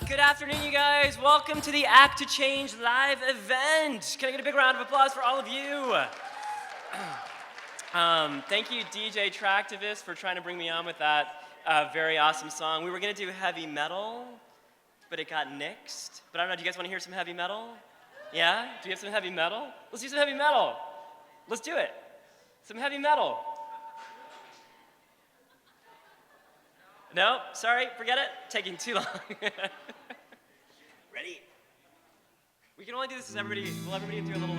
Good afternoon, you guys. Welcome to the Act to Change live event. Can I get a big round of applause for all of you? Thank you, DJ Tractivist, for trying to bring me on with that very awesome song. We were going to do heavy metal, but it got nixed. But I don't know, do you guys want to hear some heavy metal? Yeah? Do you have some heavy metal? Let's do some heavy metal. Let's do it. Some heavy metal. No? Sorry, forget it. Taking too long. Ready? We can only do this as everybody, will everybody do a little...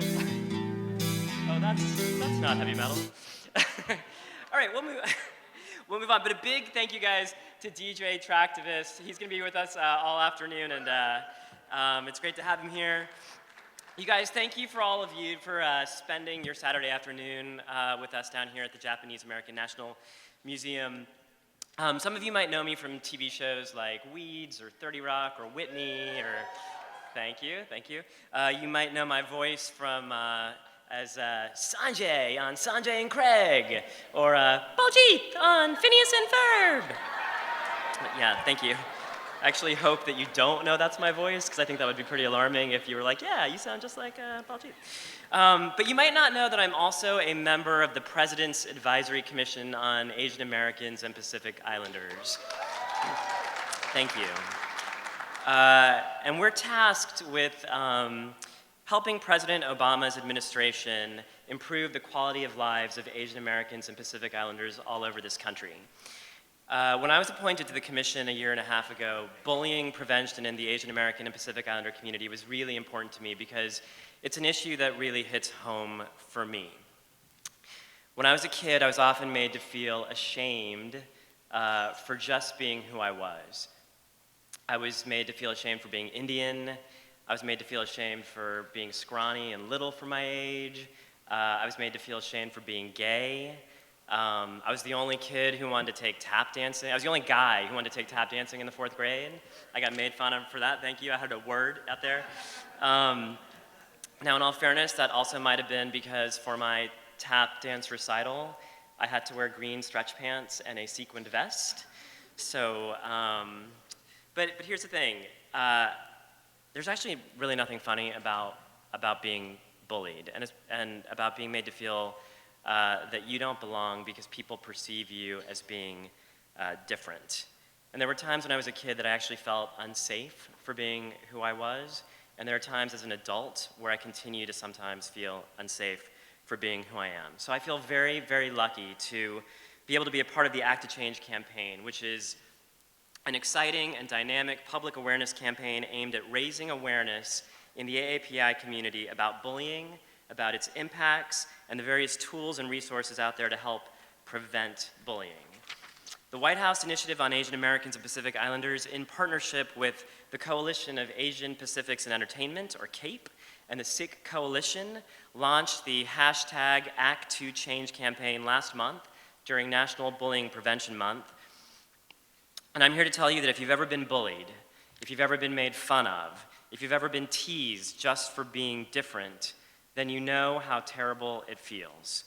Oh, that's not heavy metal. All right, we'll move on. But a big thank you guys to DJ Tractivist. He's gonna be with us all afternoon, and it's great to have him here. You guys, thank you for all of you for spending your Saturday afternoon with us down here at the Japanese American National Museum. Some of you might know me from TV shows like Weeds or 30 Rock or Whitney or, thank you. You might know my voice from as Sanjay on Sanjay and Craig or Baljeet on Phineas and Ferb. Yeah, thank you. I actually hope that you don't know that's my voice, because I think that would be pretty alarming if you were like, yeah, you sound just like Baljeet. But you might not know that I'm also a member of the President's Advisory Commission on Asian Americans and Pacific Islanders. Thank you. And we're tasked with helping President Obama's administration improve the quality of lives of Asian Americans and Pacific Islanders all over this country. When I was appointed to the commission a year and a half ago, bullying prevention in the Asian American and Pacific Islander community was really important to me because it's an issue that really hits home for me. When I was a kid, I was often made to feel ashamed for just being who I was. I was made to feel ashamed for being Indian. I was made to feel ashamed for being scrawny and little for my age. I was made to feel ashamed for being gay. I was the only kid who wanted to take tap dancing. I was the only guy who wanted to take tap dancing in the 4th grade. I got made fun of for that, thank you. I had a word out there. Now, in all fairness, that also might have been because for my tap dance recital, I had to wear green stretch pants and a sequined vest. So, but here's the thing. There's actually really nothing funny about being bullied and about being made to feel that you don't belong because people perceive you as being different. And there were times when I was a kid that I actually felt unsafe for being who I was, and there are times as an adult where I continue to sometimes feel unsafe for being who I am. So I feel very, very lucky to be able to be a part of the Act to Change campaign, which is an exciting and dynamic public awareness campaign aimed at raising awareness in the AAPI community about bullying, about its impacts, and the various tools and resources out there to help prevent bullying. The White House Initiative on Asian Americans and Pacific Islanders, in partnership with the Coalition of Asian Pacifics in Entertainment, or CAPE, and the Sikh Coalition, launched the hashtag Act2Change campaign last month during National Bullying Prevention Month. And I'm here to tell you that if you've ever been bullied, if you've ever been made fun of, if you've ever been teased just for being different, then you know how terrible it feels.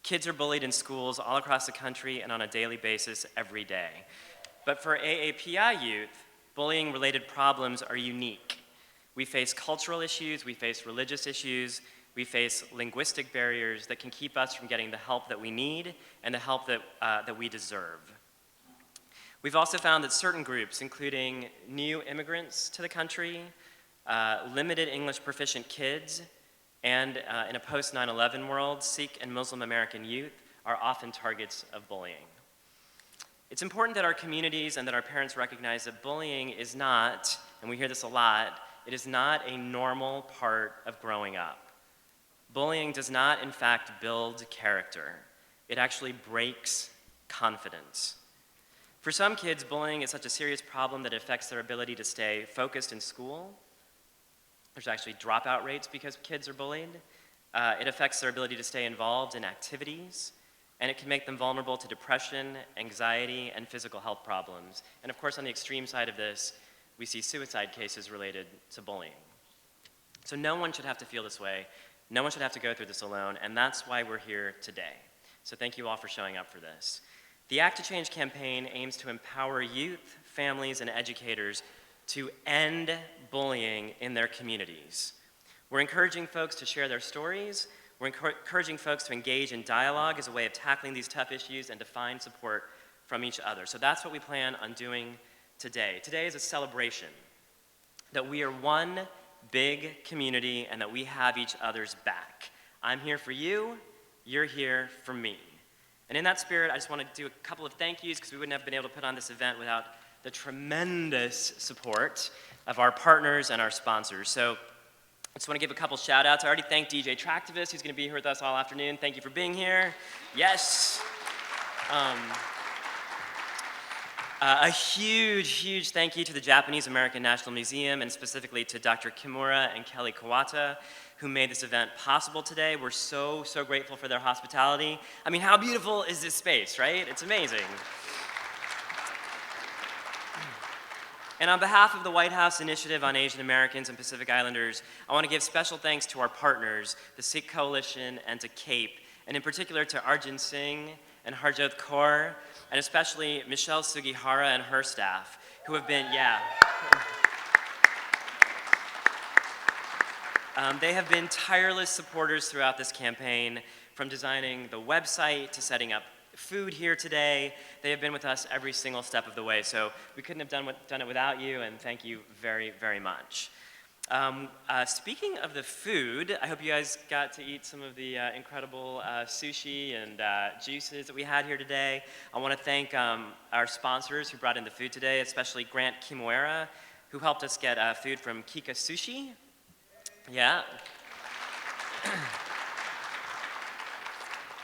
Kids are bullied in schools all across the country and on a daily basis every day. But for AAPI youth, bullying-related problems are unique. We face cultural issues, we face religious issues, we face linguistic barriers that can keep us from getting the help that we need and the help that we deserve. We've also found that certain groups, including new immigrants to the country, limited English proficient kids, and in a post-9/11 world, Sikh and Muslim American youth are often targets of bullying. It's important that our communities and that our parents recognize that bullying is not, and we hear this a lot, it is not a normal part of growing up. Bullying does not, in fact, build character. It actually breaks confidence. For some kids, bullying is such a serious problem that it affects their ability to stay focused in school. There's actually dropout rates because kids are bullied. It affects their ability to stay involved in activities, and it can make them vulnerable to depression, anxiety, and physical health problems. And of course, on the extreme side of this, we see suicide cases related to bullying. So no one should have to feel this way. No one should have to go through this alone, and that's why we're here today. So thank you all for showing up for this. The Act to Change campaign aims to empower youth, families, and educators to end bullying in their communities. We're encouraging folks to share their stories. We're encouraging folks to engage in dialogue as a way of tackling these tough issues and to find support from each other. So that's what we plan on doing today. Today is a celebration that we are one big community and that we have each other's back. I'm here for you, you're here for me. And in that spirit, I just want to do a couple of thank yous because we wouldn't have been able to put on this event without the tremendous support of our partners and our sponsors. So I just want to give a couple shout outs. I already thanked DJ Tractivist, who's going to be here with us all afternoon. Thank you for being here. Yes. A huge thank you to the Japanese American National Museum and specifically to Dr. Kimura and Kelly Kawata who made this event possible today. We're so grateful for their hospitality. I mean, how beautiful is this space, right? It's amazing. And on behalf of the White House Initiative on Asian Americans and Pacific Islanders, I want to give special thanks to our partners, the Sikh Coalition and to CAPE, and in particular to Arjun Singh and Harjot Kaur, and especially Michelle Sugihara and her staff, who have been, they have been tireless supporters throughout this campaign, from designing the website to setting up food here today. They have been with us every single step of the way, so we couldn't have done it without you, and thank you very much. Speaking of the food, I hope you guys got to eat some of the incredible sushi and juices that we had here today. I want to thank our sponsors who brought in the food today, especially Grant Kimura, who helped us get food from Kika Sushi. Yeah.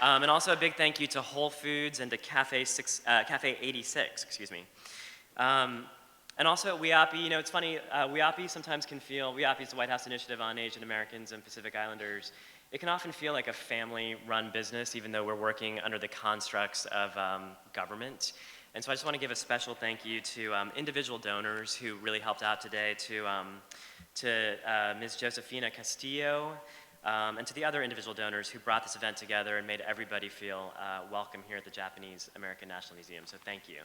And also a big thank you to Whole Foods and to Cafe 86, excuse me. And also at AAPI, you know, it's funny, AAPI sometimes can feel, AAPI is the White House Initiative on Asian Americans and Pacific Islanders. It can often feel like a family-run business, even though we're working under the constructs of government. And so I just want to give a special thank you to individual donors who really helped out today, to Ms. Josefina Castillo, and to the other individual donors who brought this event together and made everybody feel welcome here at the Japanese American National Museum. So thank you.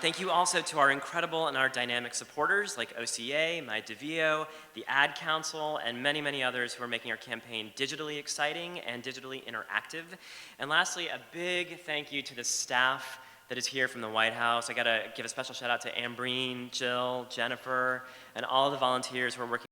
Thank you also to our incredible and our dynamic supporters like OCA, My DeVio, the Ad Council, and many others who are making our campaign digitally exciting and digitally interactive. And lastly, a big thank you to the staff that is here from the White House. I gotta give a special shout out to Ambreen, Jill, Jennifer, and all the volunteers who are working